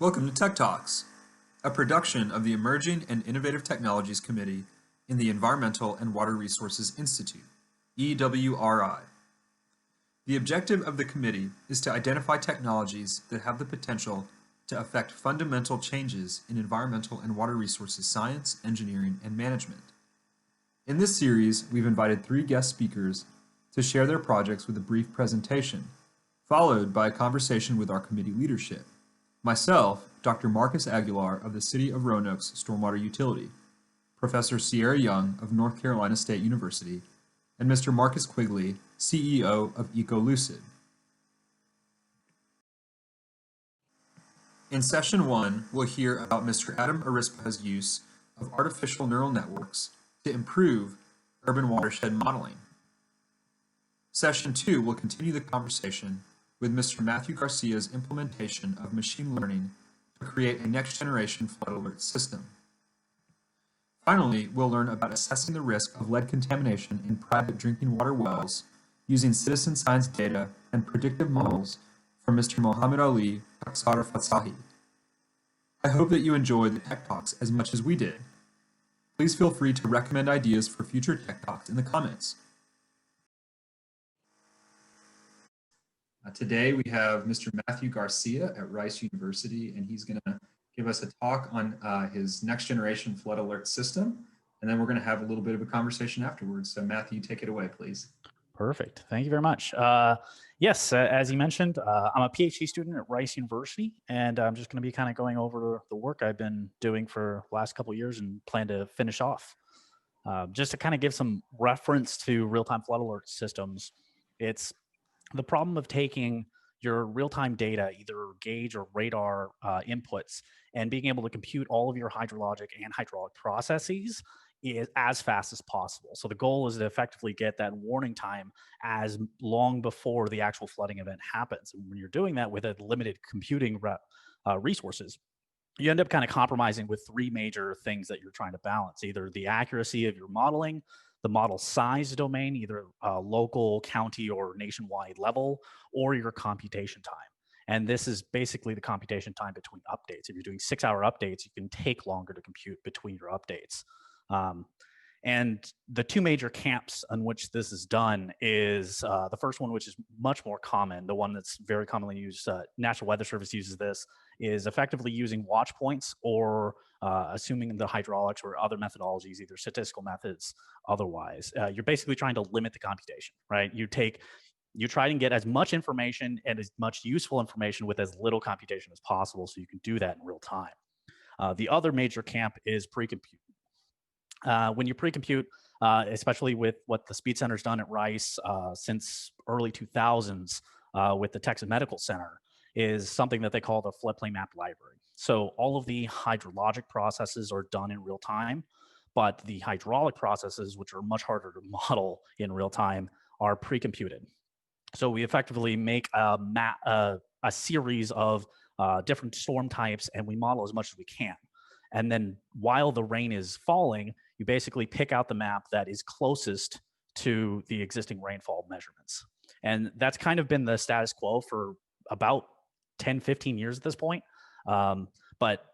Welcome to Tech Talks, a production of the Emerging and Innovative Technologies Committee in the Environmental and Water Resources Institute, EWRI. The objective of the committee is to identify technologies that have the potential to affect fundamental changes in environmental and water resources science, engineering, and management. In this series, we've invited 3 guest speakers to share their projects with a brief presentation, followed by a conversation with our committee leadership. Myself, Dr. Marcus Aguilar of the City of Roanoke's Stormwater Utility, Professor Sierra Young of North Carolina State University, and Mr. Marcus Quigley, CEO of EcoLucid. In session 1, we'll hear about Mr. Adam Arispa's use of artificial neural networks to improve urban watershed modeling. Session 2 will continue the conversation with Mr. Matthew Garcia's implementation of machine learning to create a next-generation flood alert system. Finally, we'll learn about assessing the risk of lead contamination in private drinking water wells using citizen science data and predictive models from Mr. Mohammed Ali Aksar Fatsahi. I hope that you enjoyed the Tech Talks as much as we did. Please feel free to recommend ideas for future Tech Talks in the comments. Today we have Mr. Matthew Garcia at Rice University, and he's going to give us a talk on his next generation flood alert system, and then we're going to have a little bit of a conversation afterwards. So Matthew, take it away, please. Perfect. Thank you very much. Yes, as you mentioned, I'm a PhD student at Rice University, and I'm just going to be kind of going over the work I've been doing for the last couple of years and plan to finish off. Just to kind of give some reference to real-time flood alert systems, it's the problem of taking your real-time data, either gauge or radar inputs, and being able to compute all of your hydrologic and hydraulic processes is as fast as possible. So the goal is to effectively get that warning time as long before the actual flooding event happens. And when you're doing that with a limited computing resources, you end up kind of compromising with 3 major things that you're trying to balance: either the accuracy of your modeling, the model size domain, either local, county, or nationwide level, or your computation time. And this is basically the computation time between updates. If you're doing 6-hour updates, you can take longer to compute between your updates. And the 2 major camps on which this is done is the first one, which is much more common, the one that's very commonly used, National Weather Service uses this, is effectively using watch points or assuming the hydraulics or other methodologies, either statistical methods, otherwise. You're basically trying to limit the computation, right? You try and get as much information and as much useful information with as little computation as possible, so you can do that in real time. The other major camp is pre-compute. When you pre-compute, especially with what the Speed Center's done at Rice since early 2000s with the Texas Medical Center, is something that they call the floodplain map library. So all of the hydrologic processes are done in real time, but the hydraulic processes, which are much harder to model in real time, are pre-computed. So we effectively make a series of different storm types, and we model as much as we can. And then while the rain is falling, you basically pick out the map that is closest to the existing rainfall measurements. And that's kind of been the status quo for about 10, 15 years at this point. But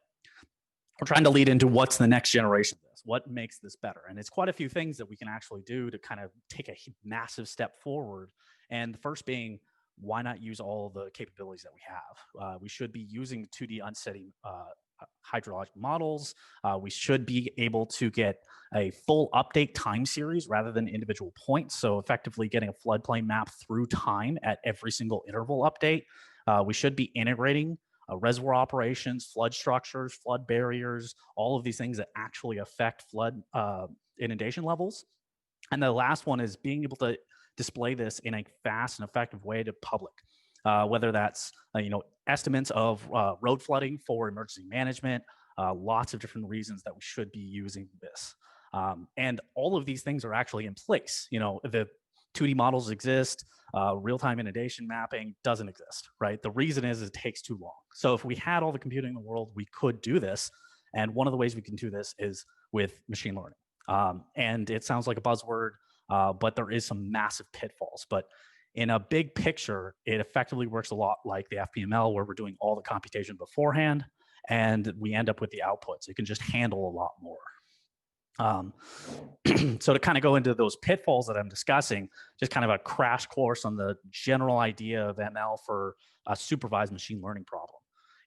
we're trying to lead into what's the next generation of this, what makes this better. And it's quite a few things that we can actually do to kind of take a massive step forward. And the first being, why not use all the capabilities that we have? We should be using 2D unsteady hydrologic models. We should be able to get a full update time series rather than individual points. So effectively getting a floodplain map through time at every single interval update. We should be integrating reservoir operations, flood structures, flood barriers, all of these things that actually affect flood inundation levels. And the last one is being able to display this in a fast and effective way to public. Whether that's estimates of road flooding for emergency management, lots of different reasons that we should be using this. And all of these things are actually in place. The 2D models exist, real-time inundation mapping doesn't exist, right? The reason is it takes too long. So if we had all the computing in the world, we could do this. And one of the ways we can do this is with machine learning. And it sounds like a buzzword, but there is some massive pitfalls. But in a big picture, it effectively works a lot like the FPML, where we're doing all the computation beforehand. and we end up with the outputs. It can just handle a lot more. So to kind of go into those pitfalls that I'm discussing, just kind of a crash course on the general idea of ML for a supervised machine learning problem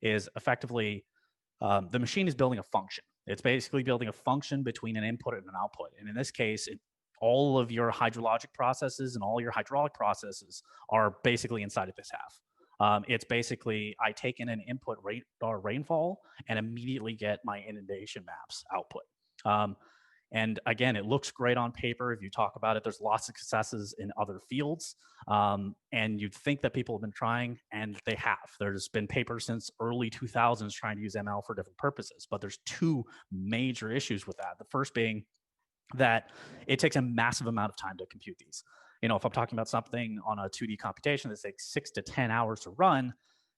is effectively the machine is building a function. It's basically building a function between an input and an output. And in this case, all of your hydrologic processes and all your hydraulic processes are basically inside of this half. It's basically, I take in an input rate or rainfall and immediately get my inundation maps output. And again, it looks great on paper. If you talk about it, there's lots of successes in other fields. And you'd think that people have been trying, and they have. There's been papers since early 2000s trying to use ML for different purposes, but there's two major issues with that. The first being that it takes a massive amount of time to compute these. You know, if I'm talking about something on a 2D computation that takes 6 to 10 hours to run,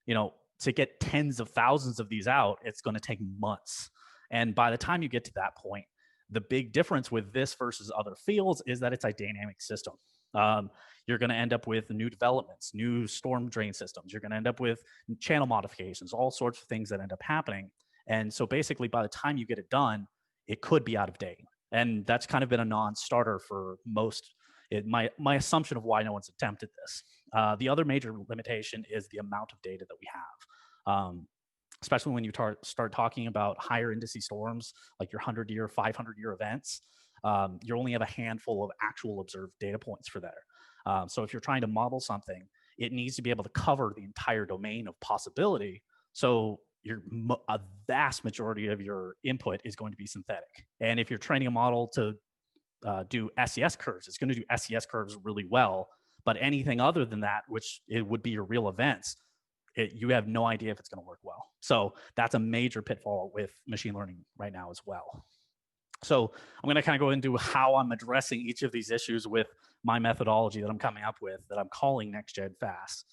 you know, to get tens of thousands of these out, it's going to take months. And by the time you get to that point, the big difference with this versus other fields is that it's a dynamic system. You're going to end up with new developments, new storm drain systems. You're going to end up with channel modifications, all sorts of things that end up happening. And so basically, by the time you get it done, it could be out of date. And that's kind of been a non-starter for most. My assumption of why no one's attempted this. The other major limitation is the amount of data that we have. Especially when you start talking about higher indices storms, like your 100-year, 500-year events, you only have a handful of actual observed data points for that. So if you're trying to model something, it needs to be able to cover the entire domain of possibility. So a vast majority of your input is going to be synthetic. And if you're training a model to do SES curves, it's going to do SES curves really well. But anything other than that, which it would be your real events, you have no idea if it's going to work well. So that's a major pitfall with machine learning right now as well. So I'm going to kind of go into how I'm addressing each of these issues with my methodology that I'm coming up with that I'm calling NextGen Fast.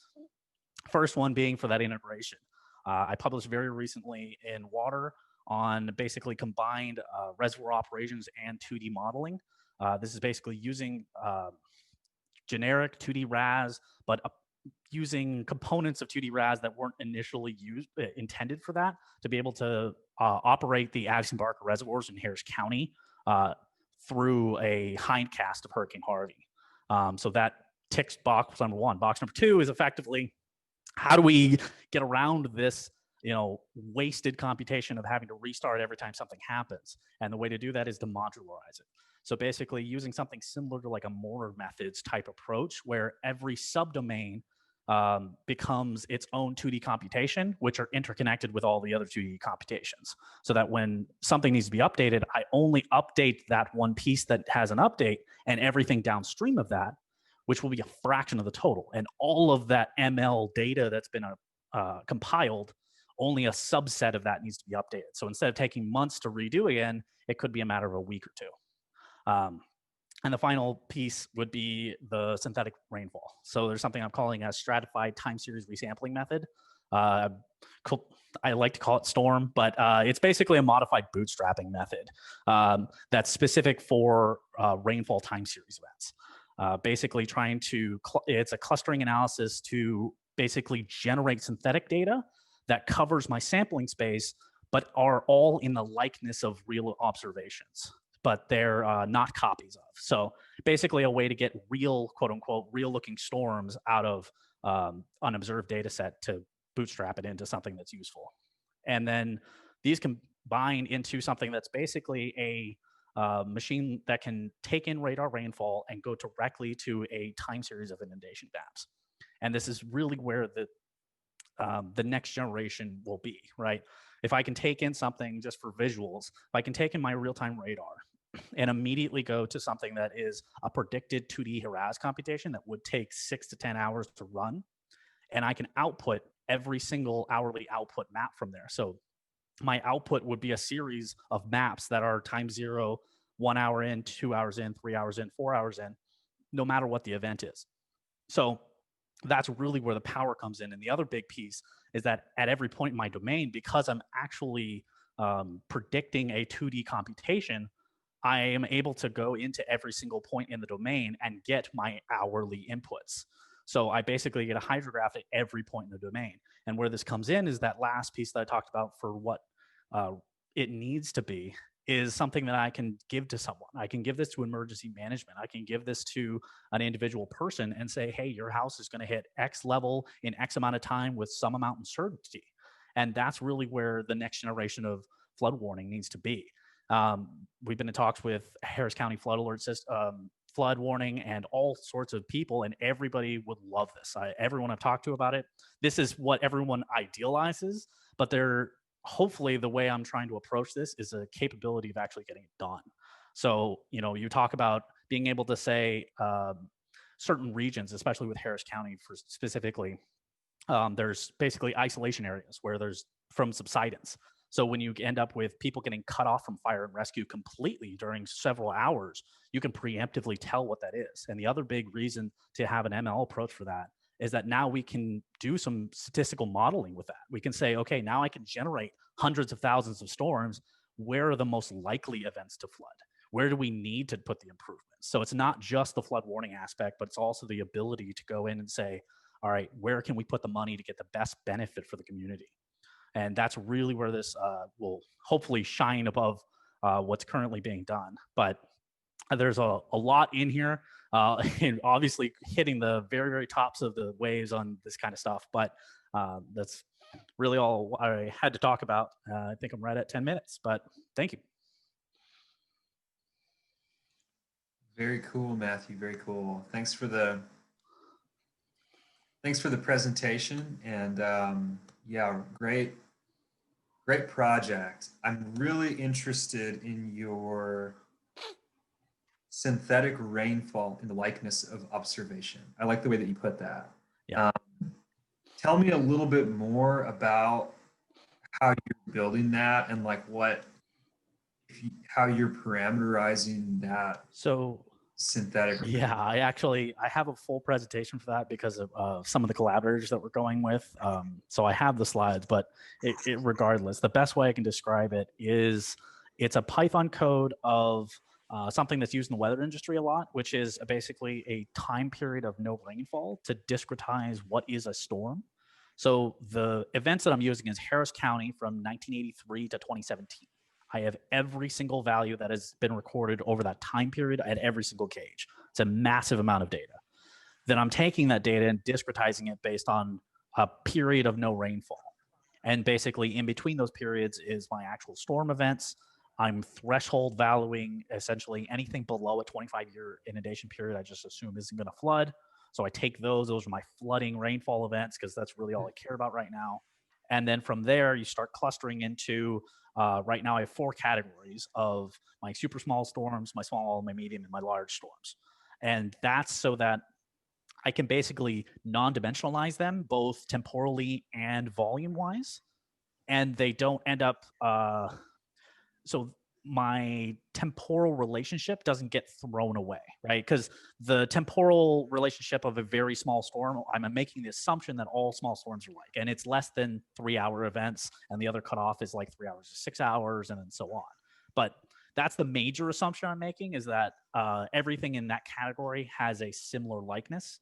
First one being for that integration. I published very recently in Water on basically combined reservoir operations and 2D modeling. This is basically using generic 2D RAS, but using components of 2D RAS that weren't initially intended for that to be able to operate the Addison-Barker reservoirs in Harris County through a hindcast of Hurricane Harvey. So that ticks box number one. Box number two is effectively, how do we get around this, you know, wasted computation of having to restart every time something happens? And the way to do that is to modularize it. So basically using something similar to like a Moore methods type approach, where every subdomain becomes its own 2D computation, which are interconnected with all the other 2D computations. So that when something needs to be updated, I only update that one piece that has an update, and everything downstream of that, which will be a fraction of the total. And all of that ML data that's been compiled, only a subset of that needs to be updated. So instead of taking months to redo again, it could be a matter of a week or two. And the final piece would be the synthetic rainfall. So there's something I'm calling a stratified time series resampling method. I like to call it STORM, but it's basically a modified bootstrapping method that's specific for rainfall time series events. Basically trying to, it's a clustering analysis to basically generate synthetic data that covers my sampling space, but are all in the likeness of real observations, but they're not copies of. So basically a way to get real, quote unquote, real looking storms out of unobserved data set to bootstrap it into something that's useful. And then these combine into something that's basically a machine that can take in radar rainfall and go directly to a time series of inundation maps. And this is really where the next generation will be, right? If I can take in something just for visuals, if I can take in my real-time radar and immediately go to something that is a predicted 2D HRAS computation that would take 6 to 10 hours to run, and I can output every single hourly output map from there. So my output would be a series of maps that are time zero, 1 hour in, 2 hours in, 3 hours in, 4 hours in, no matter what the event is. So that's really where the power comes in. And the other big piece is that at every point in my domain, because I'm actually predicting a 2D computation, I am able to go into every single point in the domain and get my hourly inputs. So I basically get a hydrograph at every point in the domain. And where this comes in is that last piece that I talked about for what it needs to be is something that I can give to someone. I can give this to emergency management. I can give this to an individual person and say, hey, your house is going to hit X level in X amount of time with some amount of certainty. And that's really where the next generation of flood warning needs to be. We've been in talks with Harris County flood alert system, flood warning, and all sorts of people, and everybody would love this. Everyone I've talked to about it, this is what everyone idealizes, but they're hopefully the way I'm trying to approach this is a capability of actually getting it done. So, you talk about being able to say certain regions, especially with Harris County for specifically, there's basically isolation areas where there's from subsidence. So when you end up with people getting cut off from fire and rescue completely during several hours, you can preemptively tell what that is. And the other big reason to have an ML approach for that is that now we can do some statistical modeling with that. We can say, okay, now I can generate hundreds of thousands of storms. Where are the most likely events to flood? Where do we need to put the improvements? So it's not just the flood warning aspect, but it's also the ability to go in and say, all right, where can we put the money to get the best benefit for the community? And that's really where this will hopefully shine above what's currently being done. But there's a lot in here, and obviously hitting the very, very tops of the waves on this kind of stuff. But that's really all I had to talk about. I think I'm right at 10 minutes, but thank you. Very cool, Matthew. Very cool. Thanks for the presentation, and yeah, great project. I'm really interested in your synthetic rainfall in the likeness of observation. I like the way that you put that. Yeah. Tell me a little bit more about how you're building that and like how you're parameterizing that. So synthetic. Yeah, I have a full presentation for that because of some of the collaborators that we're going with. So I have the slides, but regardless, the best way I can describe it is it's a Python code of something that's used in the weather industry a lot, which is basically a time period of no rainfall to discretize what is a storm. So the events that I'm using is Harris County from 1983 to 2017. I have every single value that has been recorded over that time period at every single gauge. It's a massive amount of data. Then I'm taking that data and discretizing it based on a period of no rainfall. And basically in between those periods is my actual storm events. I'm threshold valuing essentially anything below a 25-year inundation period I just assume isn't going to flood. So I take those are my flooding rainfall events because that's really all I care about right now. And then from there, you start clustering into, right now I have 4 categories of my super small storms, my small, my medium, and my large storms. And that's so that I can basically non-dimensionalize them both temporally and volume-wise. And they don't end up, so my temporal relationship doesn't get thrown away, right? Because the temporal relationship of a very small storm, I'm making the assumption that all small storms are like, and it's less than 3-hour events, and the other cutoff is like 3 hours to 6 hours, and then so on. But that's the major assumption I'm making, is that everything in that category has a similar likeness.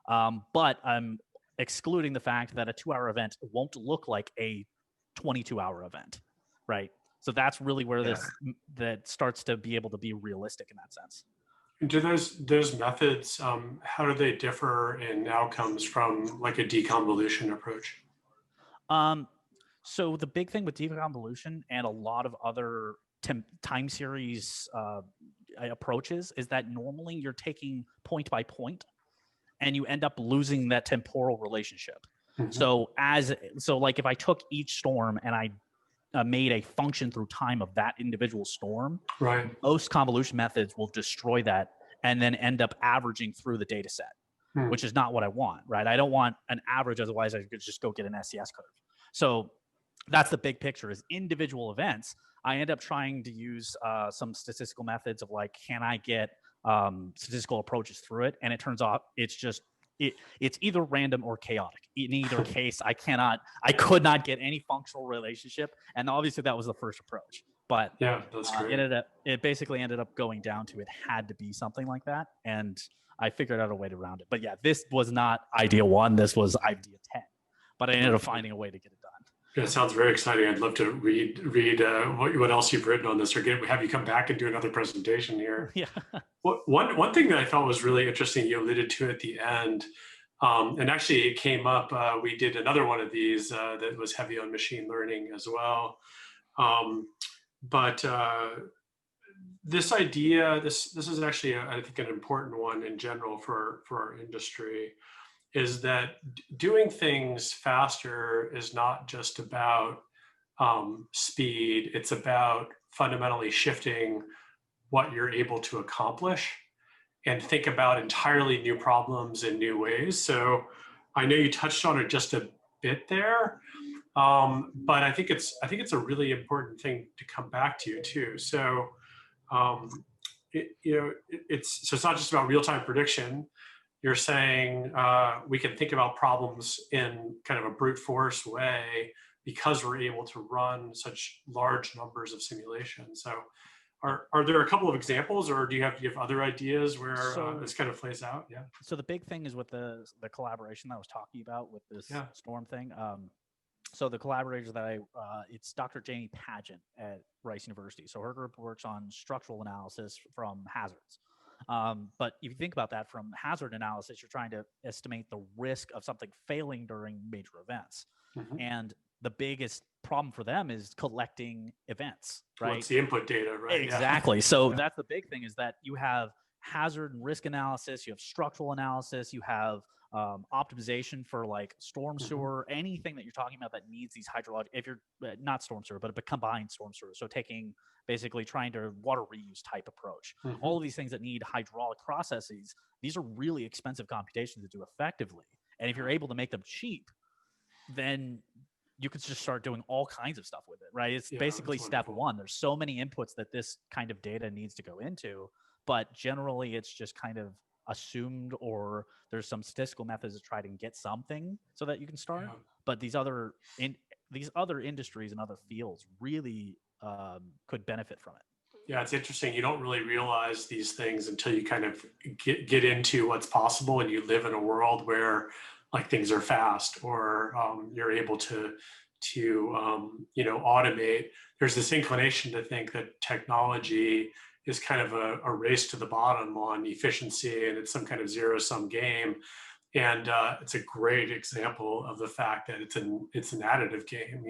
But I'm excluding the fact that a 2-hour event won't look like a 22-hour event, right? So that's really where that starts to be able to be realistic in that sense. Do those methods, how do they differ in outcomes from like a deconvolution approach? So the big thing with deconvolution and a lot of other time series approaches is that normally you're taking point by point and you end up losing that temporal relationship. Mm-hmm. So like if I took each storm and I made a function through time of that individual storm, right, most convolution methods will destroy that and then end up averaging through the data set, which is not what I want, right? I don't want an average, otherwise I could just go get an SCS curve. So that's the big picture, is individual events. I end up trying to use some statistical methods of like, can I get statistical approaches through it? And it turns out it's just, it's either random or chaotic. In either case, I could not get any functional relationship. And obviously that was the first approach. But yeah, that's great. It basically ended up going down to it had to be something like that. And I figured out a way to round it. But yeah, this was not idea 1. This was idea 10. But I ended up finding a way to get it done. Yeah, it sounds very exciting. I'd love to read what else you've written on this, or have you come back and do another presentation here. Yeah. One thing that I thought was really interesting, you alluded to at the end, and actually it came up, we did another one of these that was heavy on machine learning as well. But this idea, this is actually, I think, an important one in general for our industry, is that doing things faster is not just about speed. It's about fundamentally shifting what you're able to accomplish and think about entirely new problems in new ways. So I know you touched on it just a bit there, but I think it's a really important thing to come back to too. So it's not just about real-time prediction. You're saying we can think about problems in kind of a brute force way because we're able to run such large numbers of simulations. So are there a couple of examples, or do you have other ideas where this kind of plays out? Yeah. So the big thing is with the collaboration that I was talking about with this storm thing. So the collaborators that it's Dr. Jamie Pageant at Rice University. So her group works on structural analysis from hazards. But if you think about that, from hazard analysis, you're trying to estimate the risk of something failing during major events. Mm-hmm. And the biggest problem for them is collecting events, right? What's the input data, right? Exactly. So that's the big thing, is that you have hazard and risk analysis, you have structural analysis, you have optimization for like storm sewer, anything that you're talking about that needs these hydrologic, if you're not storm sewer, but a combined storm sewer. So basically trying to water reuse type approach. All of these things that need hydraulic processes, these are really expensive computations to do effectively. And if you're able to make them cheap, then you could just start doing all kinds of stuff with it, right? It's basically step 1. There's so many inputs that this kind of data needs to go into, but generally it's just kind of assumed, or there's some statistical methods to try to get something so that you can start. But these other industries and other fields really could benefit from it. Yeah, it's interesting. You don't really realize these things until you kind of get into what's possible, and you live in a world where like things are fast, or you're able to automate. There's this inclination to think that technology is kind of a race to the bottom on efficiency, and it's some kind of zero-sum game. And it's a great example of the fact that it's an additive game.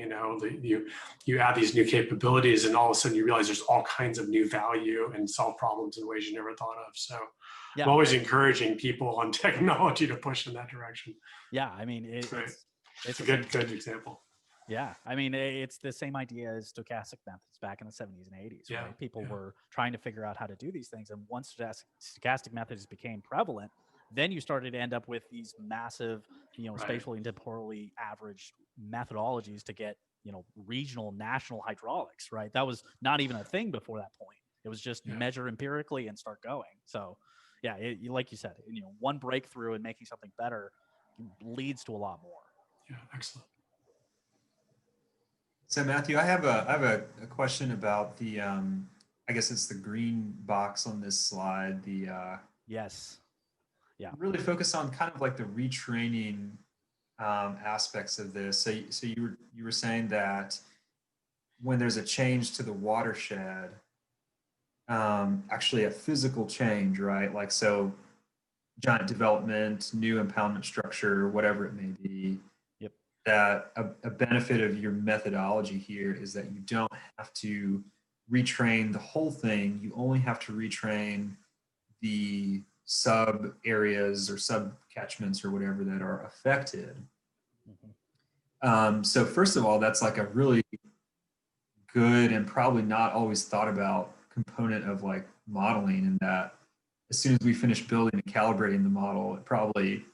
You add these new capabilities, and all of a sudden you realize there's all kinds of new value and solve problems in ways you never thought of. So I'm always encouraging people on technology to push in that direction. Yeah, I mean, it's a good example. Yeah, I mean, it's the same idea as stochastic methods back in the 70s and 80s, right? People were trying to figure out how to do these things. And once stochastic methods became prevalent, then you started to end up with these massive, spatially and temporally averaged methodologies to get, regional, national hydraulics, right? That was not even a thing before that point. It was just measure empirically and start going. So yeah, like you said, one breakthrough in making something better leads to a lot more. Yeah, excellent. So Matthew, I have a question about the I guess it's the green box on this slide. Yes. Yeah. Really focus on kind of like the retraining aspects of this. So you were saying that when there's a change to the watershed, actually a physical change, right? Like, so giant development, new impoundment structure, whatever it may be. Yep. That a benefit of your methodology here is that you don't have to retrain the whole thing. You only have to retrain the sub areas or sub catchments or whatever that are affected. So first of all, that's like a really good and probably not always thought about component of like modeling, in that as soon as we finish building and calibrating the model, it probably,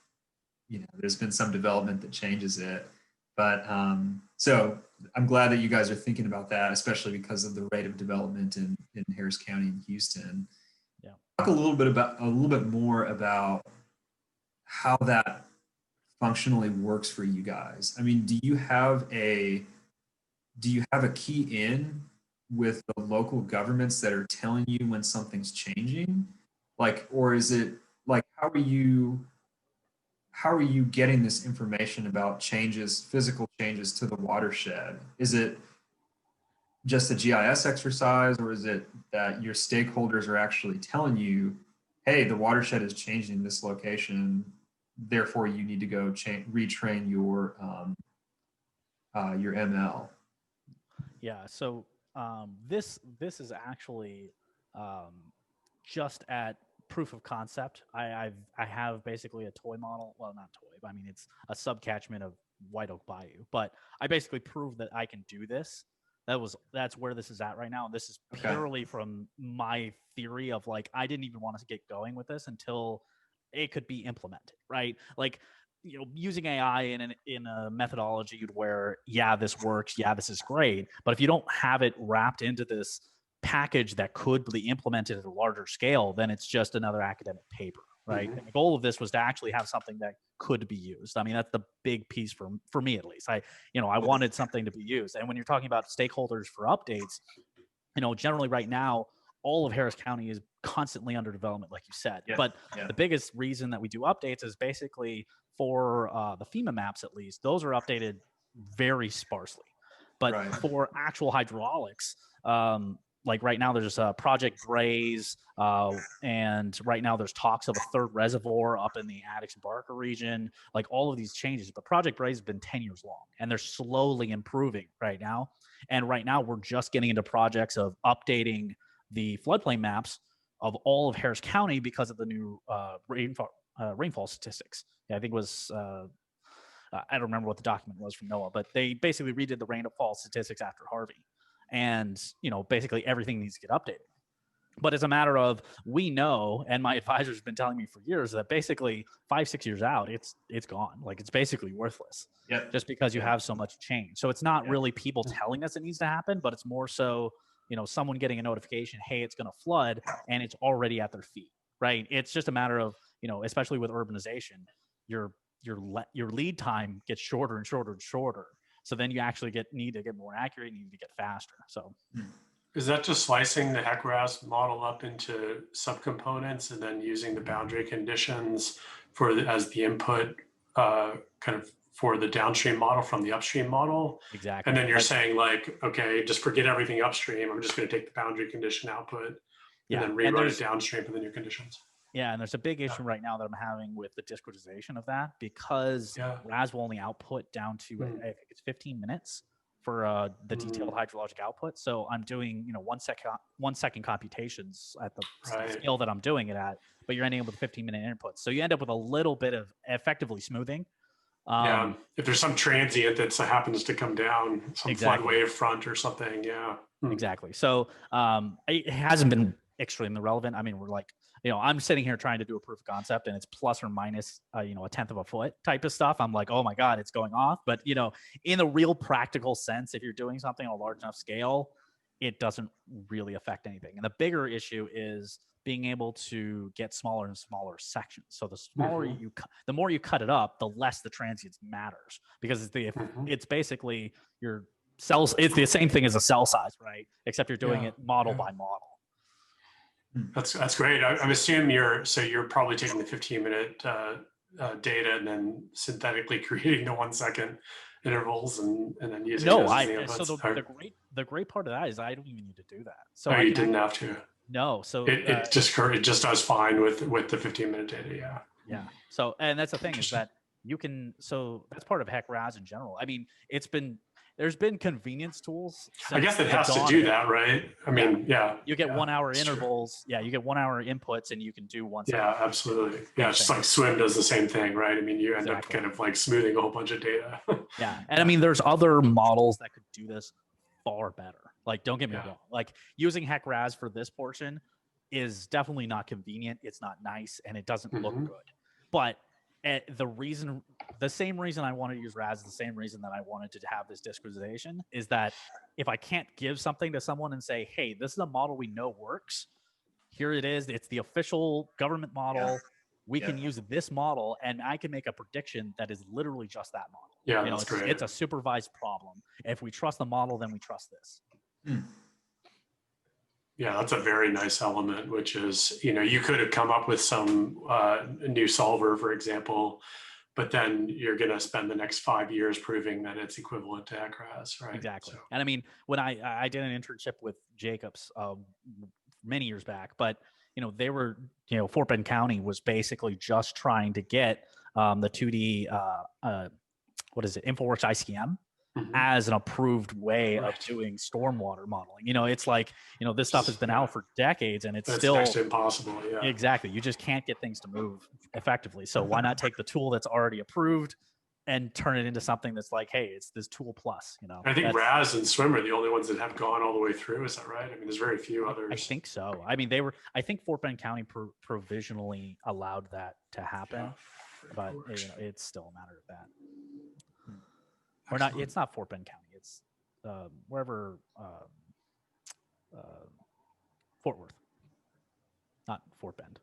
there's been some development that changes it. But so I'm glad that you guys are thinking about that, especially because of the rate of development in Harris County and Houston. Yeah. Talk a little bit more about how that functionally works for you guys. I mean, do you have a key in with the local governments that are telling you when something's changing? Like, or is it like how are you getting this information about changes, physical changes to the watershed? Is it just a GIS exercise, or is it that your stakeholders are actually telling you, hey, the watershed is changing in this location, therefore you need to go retrain your ML? Yeah. So this is actually um, just at proof of concept. I have basically a toy model. Well, not toy, but I mean it's a subcatchment of White Oak Bayou. But I basically proved that I can do this. That's where this is at right now. And this is Okay. purely from my theory of like I didn't even want to get going with this until it could be implemented, right? Like using AI in a methodology where yeah this works, yeah this is great, but if you don't have it wrapped into this package that could be implemented at a larger scale, then it's just another academic paper, right? Mhm. And the goal of this was to actually have something that could be used. I mean, that's the big piece for me at least. I wanted something to be used. And when you're talking about stakeholders for updates, generally right now, all of Harris County is constantly under development, like you said. Yeah. But Yeah. the biggest reason that we do updates is basically for the FEMA maps, at least, those are updated very sparsely. But Right. for actual hydraulics, like right now there's Project Braze, and right now there's talks of a third reservoir up in the Addicks Barker region, like all of these changes. But Project Braze has been 10 years long, and they're slowly improving right now. And right now we're just getting into projects of updating the floodplain maps of all of Harris County because of the new rainfall statistics. Yeah, I think it was I don't remember what the document was from NOAA, but they basically redid the rainfall statistics after Harvey. And, basically everything needs to get updated. But it's a matter of, we know, and my advisor's been telling me for years that basically 5-6 years out, it's gone. Like it's basically worthless. Yep. Just because you have so much change. So it's not Yep. really people telling us it needs to happen, but it's more so, someone getting a notification, hey, it's going to flood, and it's already at their feet, right? It's just a matter of, especially with urbanization, your lead time gets shorter and shorter and shorter. So then you actually need to get more accurate, you need to get faster. So Is that just slicing the HEC-RAS model up into subcomponents and then using the boundary conditions as the input kind of for the downstream model from the upstream model? exactly. And then you're saying like, okay, just forget everything upstream. I'm just going to take the boundary condition output and then rewrite it downstream for the new conditions. Yeah, and there's a big issue right now that I'm having with the discretization of that, because RAS will only output down to I think it's 15 minutes for the detailed hydrologic output. So I'm doing 1 second computations at the scale that I'm doing it at, but you're ending up with 15-minute inputs. So you end up with a little bit of effectively smoothing. If there's some transient that happens to come down, some flood wave front or something, exactly. So it hasn't been extremely relevant. I mean, we're like, I'm sitting here trying to do a proof of concept, and it's plus or minus, a tenth of a foot type of stuff. I'm like, oh my God, it's going off. But, in a real practical sense, if you're doing something on a large enough scale, it doesn't really affect anything. And the bigger issue is being able to get smaller and smaller sections. So the smaller the more you cut it up, the less the transients matters, because it's basically your cells. It's the same thing as a cell size, right? Except you're doing it model by model. That's great. I assume you're probably taking the 15-minute data and then synthetically creating the 1 second intervals and then using those as the inputs. So the great part of that is I don't even need to do that. So you didn't have to. No, so it just does fine with the 15-minute data. Yeah. So, and that's the thing is that you can. So that's part of HEC-RAS in general. I mean, there's been convenience tools. I guess it has to do that, right? I mean, you get 1 hour intervals. True. Yeah, you get 1 hour inputs, and you can do 1 second. Yeah, absolutely. Yeah, it's just like Swim does the same thing, right? I mean, you end up kind of like smoothing a whole bunch of data. Yeah, and I mean, there's other models that could do this far better. Like, don't get me wrong. Like, using HEC-RAS for this portion is definitely not convenient. It's not nice, and it doesn't look good. But the same reason I wanted to use RAS is the same reason that I wanted to have this discretization, is that if I can't give something to someone and say, hey, this is a model we know works, here it is, it's the official government model, we can use this model, and I can make a prediction that is literally just that model. Yeah, that's great. It's a supervised problem. If we trust the model, then we trust this. Yeah, that's a very nice element, which is, you could have come up with some new solver, for example, but then you're going to spend the next 5 years proving that it's equivalent to ECRAS, right? Exactly. So, And I mean, when I did an internship with Jacobs many years back, but they were, Fort Bend County was basically just trying to get the 2D what is it, InfoWorks ICM as an approved way of doing stormwater modeling. It's like, this stuff has been out for decades and it's still next to impossible. Yeah, exactly. You just can't get things to move effectively. So why not take the tool that's already approved and turn it into something that's like, hey, it's this tool plus, I think RAS and SWIM are the only ones that have gone all the way through. Is that right? I mean, there's very few others. I think so. I mean, I think Fort Bend County provisionally allowed that to happen, but it's still a matter of that. Or not, it's not Fort Bend County. It's wherever, Fort Worth, not Fort Bend,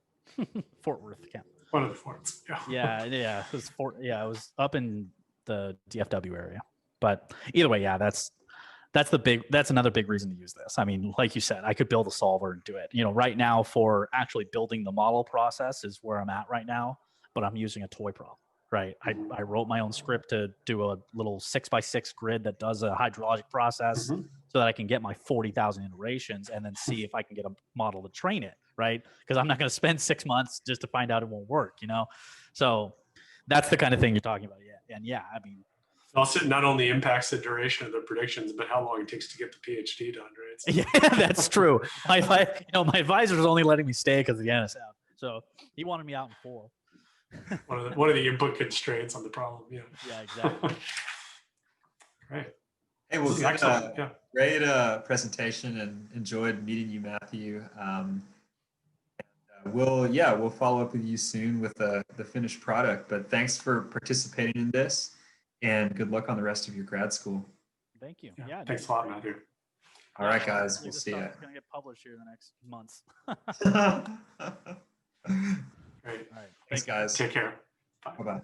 Fort Worth County. One of the forts. Yeah. Yeah. It was it was up in the DFW area. But either way, yeah, that's another big reason to use this. I mean, like you said, I could build a solver and do it. Right now for actually building the model process is where I'm at right now, but I'm using a toy prop. Right. I wrote my own script to do a little 6x6 grid that does a hydrologic process so that I can get my 40,000 iterations and then see if I can get a model to train it. Right. Because I'm not going to spend 6 months just to find out it won't work, So that's the kind of thing you're talking about. Yeah. And yeah, I mean, also not only impacts the duration of the predictions, but how long it takes to get the PhD done, right? So. Yeah, that's true. My advisor was only letting me stay because of the NSF. So he wanted me out in full. one of the input constraints on the problem. Yeah. Yeah, exactly. Right. Hey, well, good, great presentation, and enjoyed meeting you, Matthew. We'll follow up with you soon with the finished product. But thanks for participating in this, and good luck on the rest of your grad school. Thank you. Yeah. Thanks a lot, Matthew. All right, guys. We'll see you. It's going to get published here in the next months. Great. All right. Thanks, guys. Take care. Bye-bye.